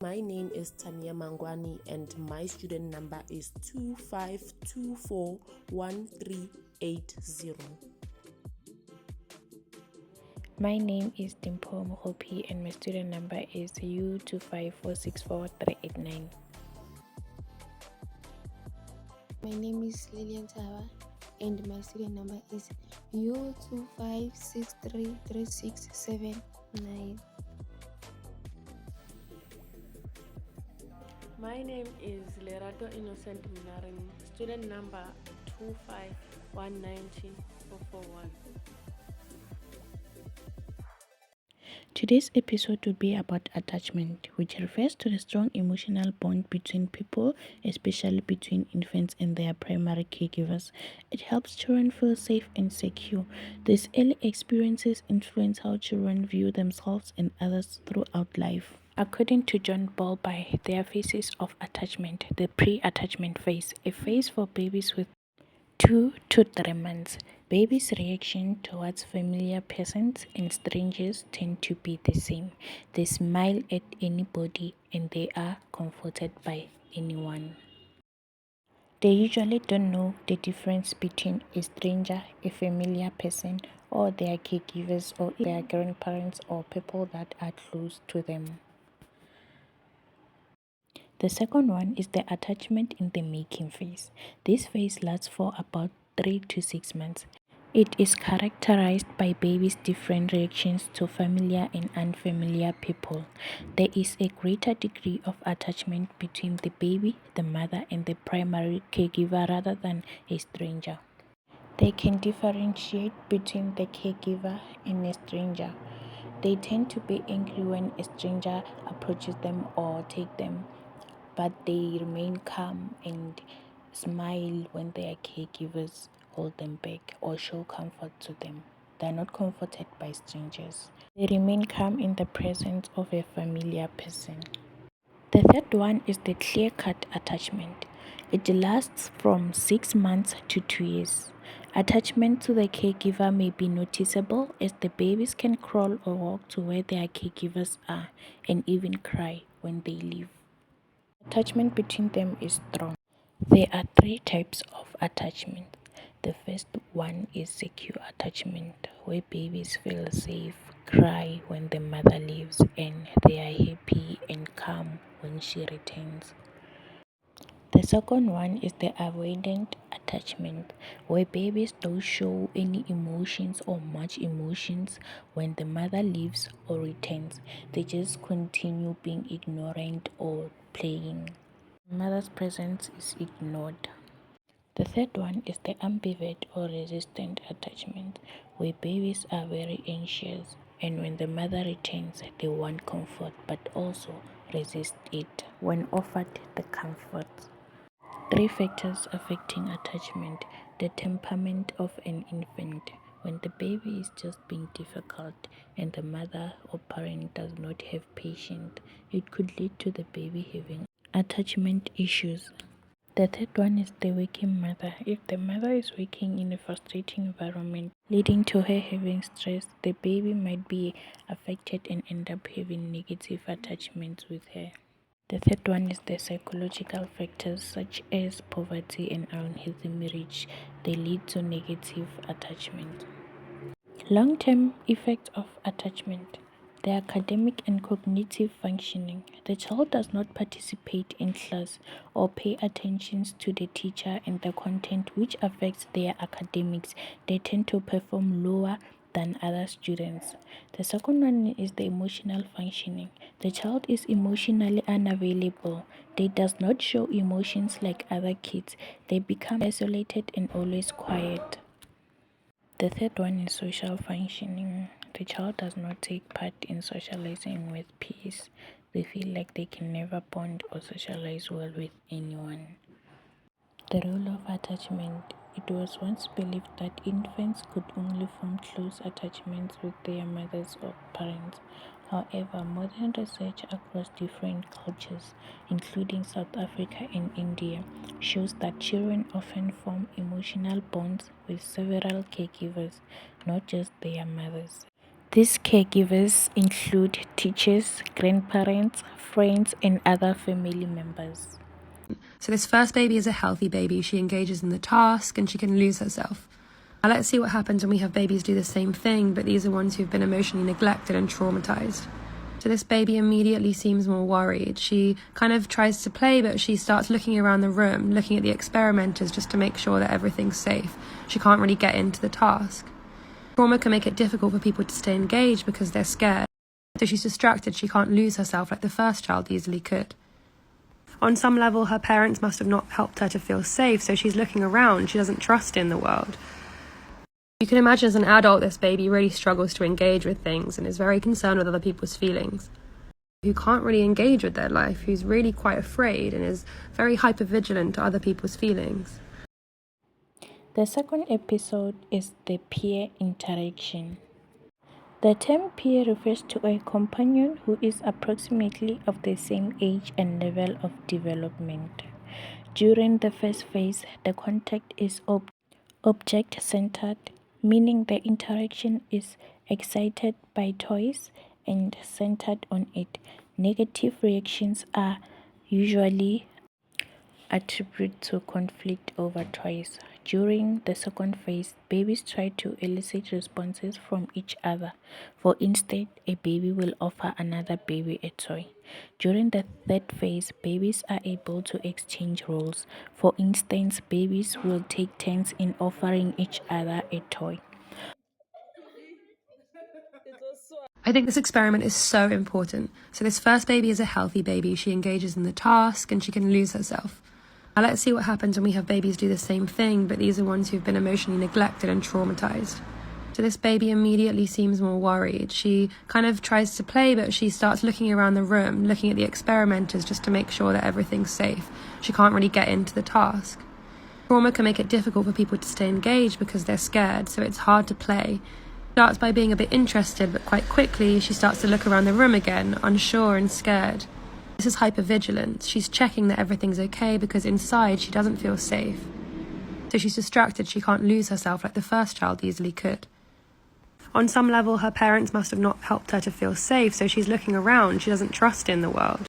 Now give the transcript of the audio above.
My name is Tanya Mangwani and my student number is 25241380. My name is Dimpo Mohopi and my student number is U254644389. My name is Lilian Tava and my student number is U25633679. My name is Lerato Innocent Minarin, student number 2519041. Today's episode will be about attachment, which refers to the strong emotional bond between people, especially between infants and their primary caregivers. It helps children feel safe and secure. These early experiences influence how children view themselves and others throughout life. According to John Bowlby, there are phases of attachment. The pre-attachment phase, a phase for babies with 2 to 3 months. Babies' reaction towards familiar persons and strangers tend to be the same. They smile at anybody and they are comforted by anyone. They usually don't know the difference between a stranger, a familiar person, or their caregivers or their grandparents or people that are close to them. The second one is the attachment in the making phase. This phase lasts for about 3 to 6 months. It is characterized by babies' different reactions to familiar and unfamiliar people. There is a greater degree of attachment between the baby, the mother, and the primary caregiver rather than a stranger. They can differentiate between the caregiver and a stranger. They tend to be angry when a stranger approaches them or takes them, but they remain calm and smile when their caregivers hold them back or show comfort to them. They are not comforted by strangers. They remain calm in the presence of a familiar person. The third one is the clear-cut attachment. It lasts from 6 months to 2 years. Attachment to the caregiver may be noticeable as the babies can crawl or walk to where their caregivers are and even cry when they leave. Attachment between them is strong. There are 3 types of attachment. The first one is secure attachment, where babies feel safe, cry when the mother leaves, and they are happy and calm when she returns. The second one is the avoidant attachment, where babies don't show any emotions or much emotions when the mother leaves or returns. They just continue being ignorant or playing. Mother's presence is ignored. The third one is the ambivert or resistant attachment, where babies are very anxious and when the mother returns, they want comfort but also resist it when offered the comfort. 3 factors affecting attachment. The temperament of an infant. When the baby is just being difficult and the mother or parent does not have patience, it could lead to the baby having attachment issues. The third one is the working mother. If the mother is working in a frustrating environment, leading to her having stress, the baby might be affected and end up having negative attachments with her. The third one is the psychological factors such as poverty and unhealthy marriage. They lead to negative attachment. Long-term effects of attachment. The academic and cognitive functioning. The child does not participate in class or pay attention to the teacher and the content, which affects their academics. They tend to perform lower than other students. The second one is the emotional functioning. The child is emotionally unavailable. They does not show emotions like other kids. They become isolated and always quiet. The third one is social functioning. The child does not take part in socializing with peers. They feel like they can never bond or socialize well with anyone. The role of attachment. It was once believed that infants could only form close attachments with their mothers or parents. However, modern research across different cultures, including South Africa and India, shows that children often form emotional bonds with several caregivers, not just their mothers. These caregivers include teachers, grandparents, friends, and other family members. So this first baby is a healthy baby. She engages in the task and she can lose herself. Now let's see what happens when we have babies do the same thing, but these are ones who've been emotionally neglected and traumatized. So this baby immediately seems more worried. She kind of tries to play, but she starts looking around the room, looking at the experimenters just to make sure that everything's safe. She can't really get into the task. Trauma can make it difficult for people to stay engaged because they're scared. So she's distracted, she can't lose herself like the first child easily could. On some level, her parents must have not helped her to feel safe, so she's looking around. She doesn't trust in the world. You can imagine as an adult, this baby really struggles to engage with things and is very concerned with other people's feelings. Who can't really engage with their life, who's really quite afraid and is very hypervigilant to other people's feelings. The second episode is the peer interaction. The term peer refers to a companion who is approximately of the same age and level of development. During the first phase, the contact is object-centered, meaning the interaction is excited by toys and centered on it. Negative reactions are usually attributed to conflict over toys. During the second phase, babies try to elicit responses from each other. For instance, a baby will offer another baby a toy. During the third phase, babies are able to exchange roles. For instance, babies will take turns in offering each other a toy. I think this experiment is so important. So this first baby is a healthy baby. She engages in the task and she can lose herself. Now let's see what happens when we have babies do the same thing, but these are ones who've been emotionally neglected and traumatized. So this baby immediately seems more worried. She kind of tries to play, but she starts looking around the room, looking at the experimenters just to make sure that everything's safe. She can't really get into the task. Trauma can make it difficult for people to stay engaged because they're scared, so it's hard to play. Starts by being a bit interested, but quite quickly she starts to look around the room again, unsure and scared. This is hypervigilance. She's checking that everything's okay because inside she doesn't feel safe. So she's distracted, she can't lose herself like the first child easily could. On some level, her parents must have not helped her to feel safe, so she's looking around. She doesn't trust in the world.